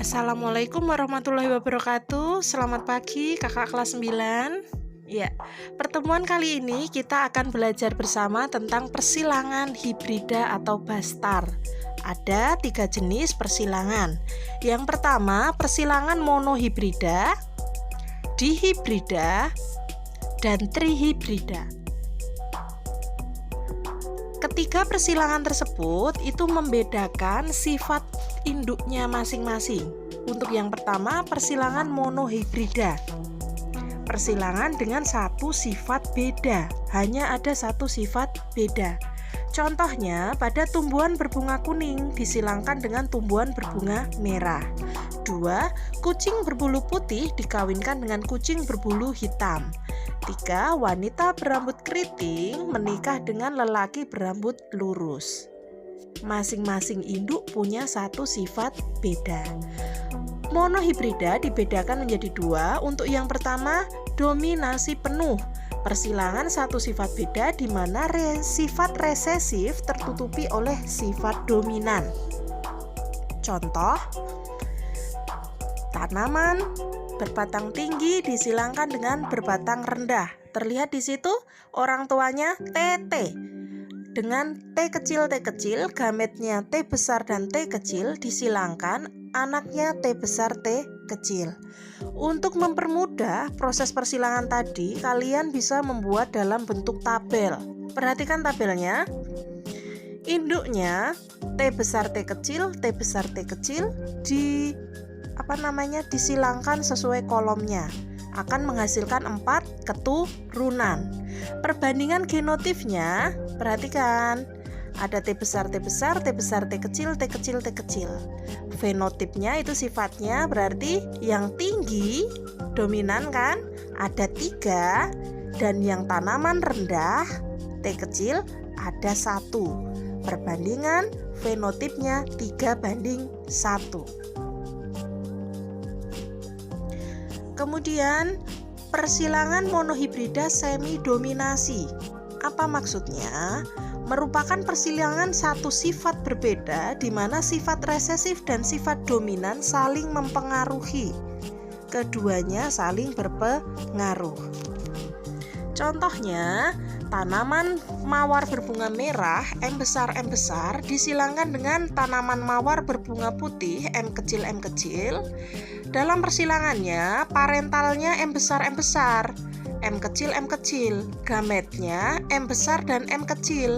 Assalamualaikum warahmatullahi wabarakatuh. Selamat pagi kakak kelas 9. Ya, pertemuan kali ini kita akan belajar bersama tentang persilangan hibrida atau bastar. Ada 3 jenis persilangan. Yang pertama, persilangan monohibrida, dihibrida, dan trihibrida. Ketiga persilangan tersebut itu membedakan sifat induknya masing-masing. Untuk yang pertama, persilangan monohibrida. Persilangan dengan satu sifat beda, hanya ada satu sifat beda. Contohnya, pada tumbuhan berbunga kuning disilangkan dengan tumbuhan berbunga merah. 2. Kucing berbulu putih dikawinkan dengan kucing berbulu hitam. 3. Wanita berambut keriting menikah dengan lelaki berambut lurus. Masing-masing induk punya satu sifat beda. Monohibrida dibedakan menjadi 2. Untuk yang pertama, dominasi penuh. Persilangan satu sifat beda di mana sifat resesif tertutupi oleh sifat dominan. Contoh, tanaman berbatang tinggi disilangkan dengan berbatang rendah. Terlihat di situ orang tuanya TT. Dengan T kecil, gametnya T besar dan T kecil disilangkan, anaknya T besar, T kecil. Untuk mempermudah proses persilangan tadi, kalian bisa membuat dalam bentuk tabel. Perhatikan tabelnya. Induknya T besar, T kecil, T besar, T kecil disilangkan sesuai kolomnya. Akan menghasilkan 4 keturunan. Perbandingan genotipnya, perhatikan. Ada T besar, T besar, T besar, T kecil, T kecil, T kecil. Fenotipnya itu sifatnya berarti yang tinggi, dominan kan, ada 3. Dan yang tanaman rendah, T kecil, ada 1. Perbandingan fenotipnya 3:1. Kemudian persilangan monohibrida semi dominasi. Apa maksudnya? Merupakan persilangan satu sifat berbeda di mana sifat resesif dan sifat dominan saling mempengaruhi. Keduanya saling berpengaruh. Contohnya, tanaman mawar berbunga merah M besar disilangkan dengan tanaman mawar berbunga putih M kecil. Dalam persilangannya, parentalnya M besar, M kecil, gametnya M besar dan M kecil.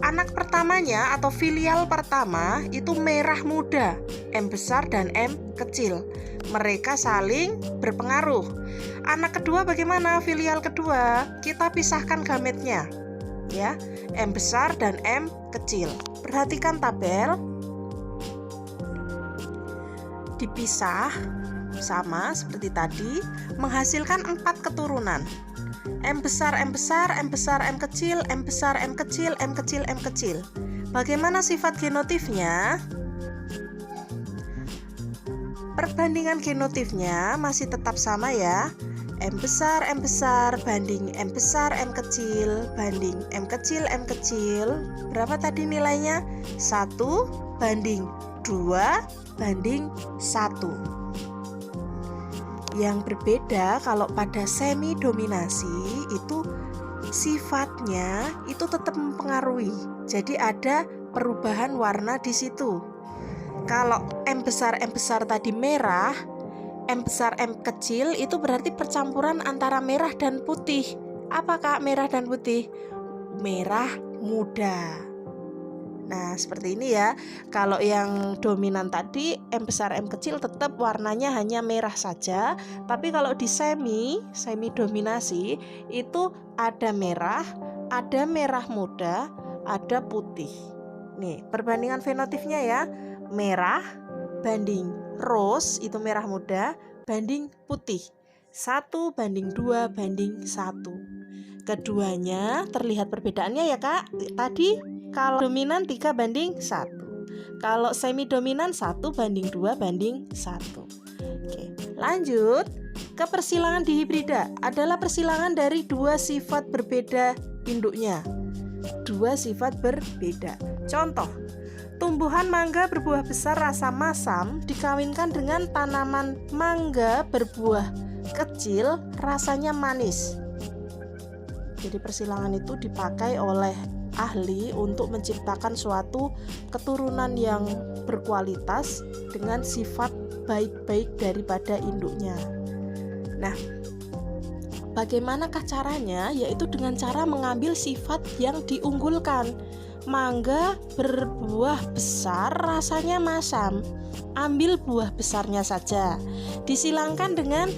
Anak pertamanya atau filial pertama itu merah muda, M besar dan M kecil. Mereka saling berpengaruh. Anak kedua bagaimana? Filial kedua, kita pisahkan gametnya, ya, M besar dan M kecil. Perhatikan tabel. Dipisah sama seperti tadi, menghasilkan 4 keturunan. M besar, M kecil, M besar, M kecil, M kecil, M kecil. Bagaimana sifat genotipnya? Perbandingan genotipnya masih tetap sama ya. M besar banding M besar, M kecil banding M kecil. Berapa tadi nilainya? 1:2:1. Yang berbeda kalau pada semi dominasi itu sifatnya itu tetap mempengaruhi. Jadi ada perubahan warna di situ. Kalau M besar tadi merah, M besar M kecil itu berarti percampuran antara merah dan putih. Apakah merah dan putih? Merah muda. Nah, seperti ini ya. Kalau yang dominan tadi M besar M kecil tetap warnanya hanya merah saja. Tapi kalau di semi dominasi itu ada merah muda, ada putih. Nih, perbandingan fenotipnya ya. Merah banding rose itu merah muda banding putih. 1:2:1. Keduanya terlihat perbedaannya ya Kak. Tadi kalau dominan 3:1. Kalau semi dominan 1:2:1. Oke, lanjut ke persilangan dihibrida. Adalah persilangan dari 2 sifat berbeda induknya. 2 sifat berbeda. Contoh, Tumbuhan mangga berbuah besar rasa masam dikawinkan dengan tanaman mangga berbuah kecil rasanya manis. Jadi persilangan itu dipakai oleh ahli untuk menciptakan suatu keturunan yang berkualitas dengan sifat baik-baik daripada induknya. Nah, bagaimanakah caranya? Yaitu dengan cara mengambil sifat yang diunggulkan. Mangga berbuah besar rasanya masam, ambil buah besarnya saja. Disilangkan dengan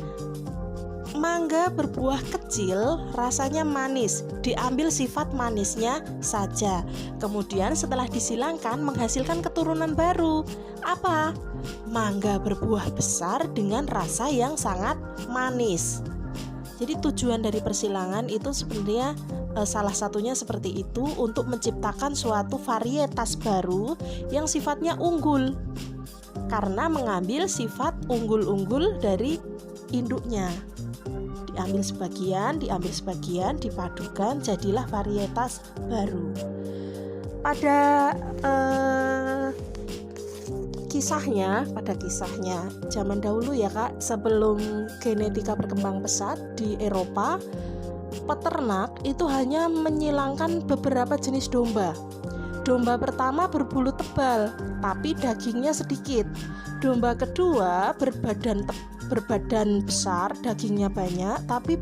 mangga berbuah kecil rasanya manis, diambil sifat manisnya saja. Kemudian setelah disilangkan menghasilkan keturunan baru. Apa? Mangga berbuah besar dengan rasa yang sangat manis. Jadi tujuan dari persilangan itu sebenarnya salah satunya seperti itu, untuk menciptakan suatu varietas baru yang sifatnya unggul karena mengambil sifat unggul-unggul dari induknya. Diambil sebagian, dipadukan, jadilah varietas baru. Pada kisahnya zaman dahulu ya Kak, sebelum genetika berkembang pesat di Eropa, peternak itu hanya menyilangkan beberapa jenis domba. Domba pertama berbulu tebal tapi dagingnya sedikit. Domba kedua berbadan besar, dagingnya banyak tapi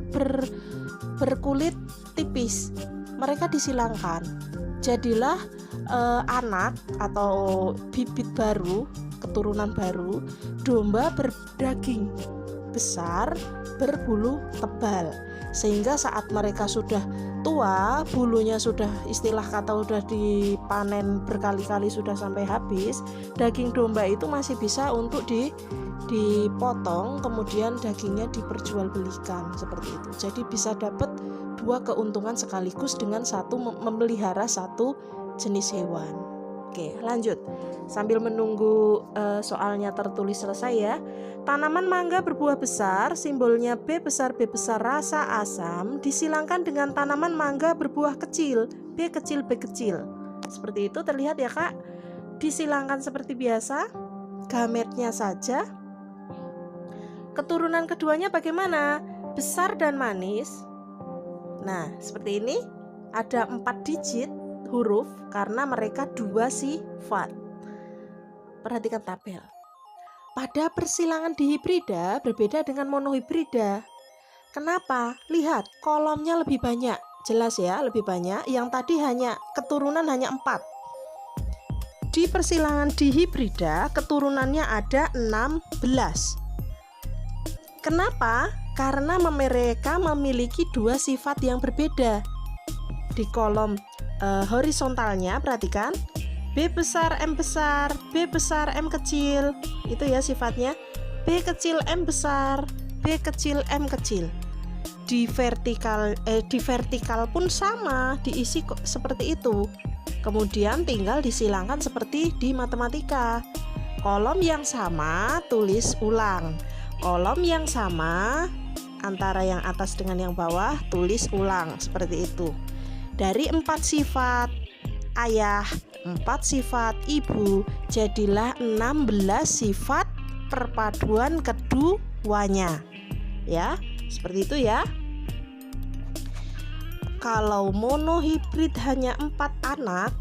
berkulit tipis. Mereka disilangkan. Jadilah anak atau bibit baru, keturunan baru, domba berdaging besar, berbulu tebal. Sehingga saat mereka sudah tua, bulunya sudah istilah kata sudah dipanen berkali-kali, sudah sampai habis, daging domba itu masih bisa untuk dipotong, kemudian dagingnya diperjualbelikan seperti itu. Jadi bisa dapat dua keuntungan sekaligus dengan memelihara satu jenis hewan. Oke, lanjut. Sambil menunggu soalnya tertulis selesai ya. Tanaman mangga berbuah besar, simbolnya B besar rasa asam, disilangkan dengan tanaman mangga berbuah kecil, B kecil. Seperti itu terlihat ya Kak. Disilangkan seperti biasa, gametnya saja. Keturunan keduanya bagaimana? Besar dan manis. Nah, seperti ini ada 4 digit huruf karena mereka 2 sifat. Perhatikan tabel. Pada persilangan dihibrida berbeda dengan monohibrida. Kenapa? Lihat, kolomnya lebih banyak. Jelas ya, lebih banyak. Yang tadi keturunan hanya 4. Di persilangan dihibrida keturunannya ada 16. Kenapa? Karena mereka memiliki 2 sifat yang berbeda. Di kolom horizontalnya perhatikan, B besar, M besar, B besar, M kecil. Itu ya sifatnya. B kecil, M besar, B kecil, M kecil. Di vertikal pun sama, diisi seperti itu. Kemudian tinggal disilangkan seperti di matematika. Kolom yang sama tulis ulang. Kolom yang sama antara yang atas dengan yang bawah tulis ulang, seperti itu. Dari 4 sifat ayah, 4 sifat ibu, jadilah 16 sifat perpaduan keduanya. Ya, seperti itu ya. Kalau monohibrid hanya 4 anak,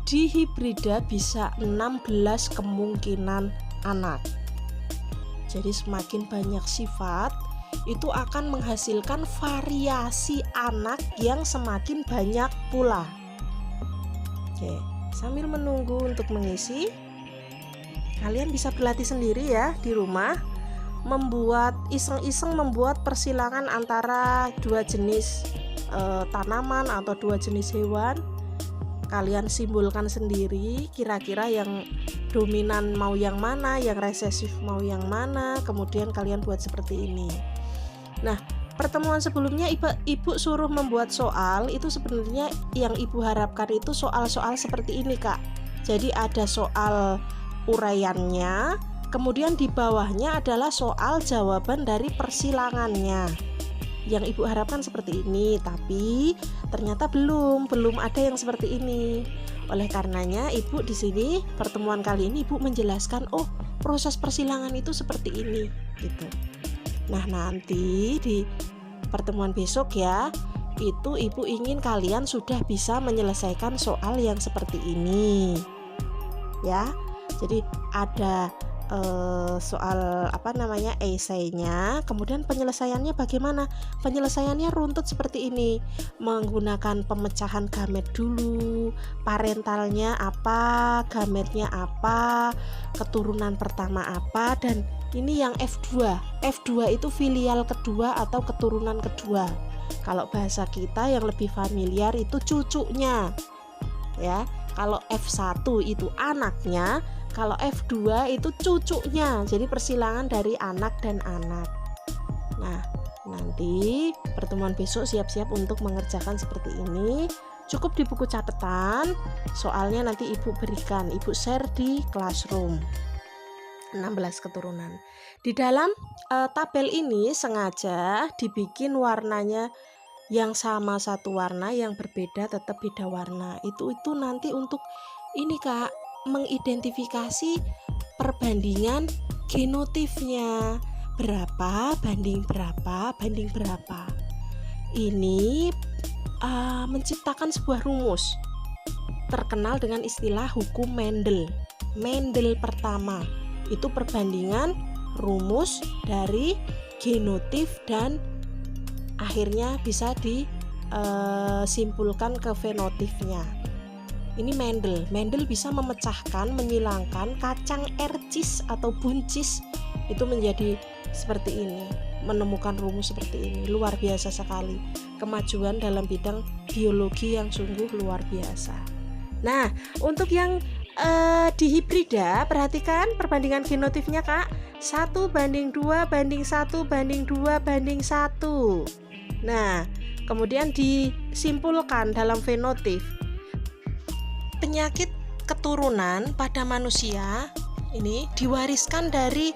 di hibrida bisa 16 kemungkinan anak. Jadi semakin banyak sifat, itu akan menghasilkan variasi anak yang semakin banyak pula. Oke, sambil menunggu untuk mengisi, kalian bisa berlatih sendiri ya di rumah, iseng-iseng membuat persilangan antara 2 jenis tanaman atau 2 jenis hewan. Kalian simbolkan sendiri kira-kira yang dominan mau yang mana, yang resesif mau yang mana, kemudian kalian buat seperti ini. Nah, pertemuan sebelumnya ibu suruh membuat soal, itu sebenarnya yang ibu harapkan itu soal-soal seperti ini Kak. Jadi ada soal uraiannya, kemudian di bawahnya adalah soal jawaban dari persilangannya. yang ibu harapkan seperti ini, tapi ternyata belum ada yang seperti ini. Oleh karenanya ibu di sini pertemuan kali ini ibu menjelaskan, oh proses persilangan itu seperti ini gitu. Nah nanti di pertemuan besok ya, itu ibu ingin kalian sudah bisa menyelesaikan soal yang seperti ini ya. Jadi ada soal esainya, kemudian penyelesaiannya bagaimana? Penyelesaiannya runtut seperti ini, menggunakan pemecahan gamet dulu, parentalnya apa, gametnya apa, keturunan pertama apa, dan ini yang F2 itu filial kedua atau keturunan kedua. Kalau bahasa kita yang lebih familiar itu cucunya ya. Kalau F1 itu anaknya, kalau F2 itu cucunya. Jadi persilangan dari anak dan anak. Nah, nanti pertemuan besok siap-siap untuk mengerjakan seperti ini. Cukup di buku catatan, soalnya nanti ibu berikan, ibu share di classroom. 16 keturunan. Di dalam tabel ini sengaja dibikin warnanya yang sama satu warna, yang berbeda tetap beda warna. Itu nanti untuk ini Kak, mengidentifikasi perbandingan genotipnya, berapa banding berapa. Ini menciptakan sebuah rumus terkenal dengan istilah hukum Mendel. Mendel pertama itu perbandingan rumus dari genotip dan akhirnya bisa disimpulkan ke fenotipnya. Ini Mendel bisa memecahkan, menyilangkan kacang ercis atau buncis itu menjadi seperti ini, menemukan rumus seperti ini. Luar biasa sekali kemajuan dalam bidang biologi yang sungguh luar biasa. Nah, untuk yang di hibrida, perhatikan perbandingan genotipnya Kak, 1:2:1:2:1. Nah, kemudian disimpulkan dalam fenotip. Penyakit keturunan pada manusia ini diwariskan dari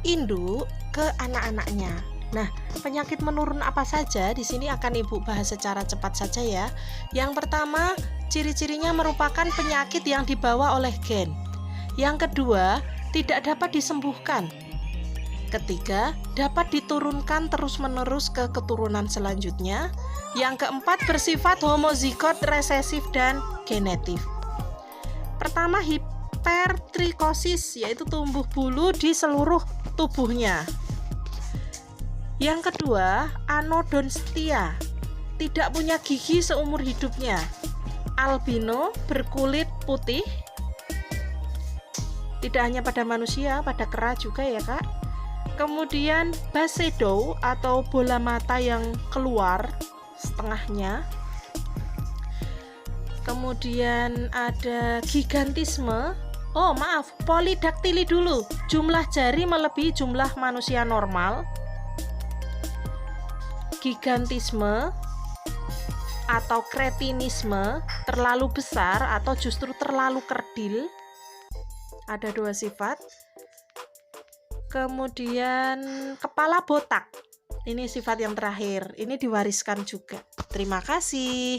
induk ke anak-anaknya. Nah, penyakit menurun apa saja di sini akan Ibu bahas secara cepat saja ya. Yang pertama, ciri-cirinya merupakan penyakit yang dibawa oleh gen. Yang kedua, tidak dapat disembuhkan. Ketiga, dapat diturunkan terus-menerus ke keturunan selanjutnya. Yang keempat, bersifat homozigot, resesif, dan genetif. Pertama, hipertrikosis, yaitu tumbuh bulu di seluruh tubuhnya. Yang kedua, anodontia, tidak punya gigi seumur hidupnya. Albino, berkulit putih, tidak hanya pada manusia, pada kera juga ya Kak. Kemudian basedow atau bola mata yang keluar setengahnya. Kemudian ada gigantisme. Oh maaf, polidaktili dulu. Jumlah jari melebihi jumlah manusia normal. Gigantisme atau kretinisme, terlalu besar atau justru terlalu kerdil. Ada 2 sifat. Kemudian kepala botak. Ini sifat yang terakhir. Ini diwariskan juga. Terima kasih.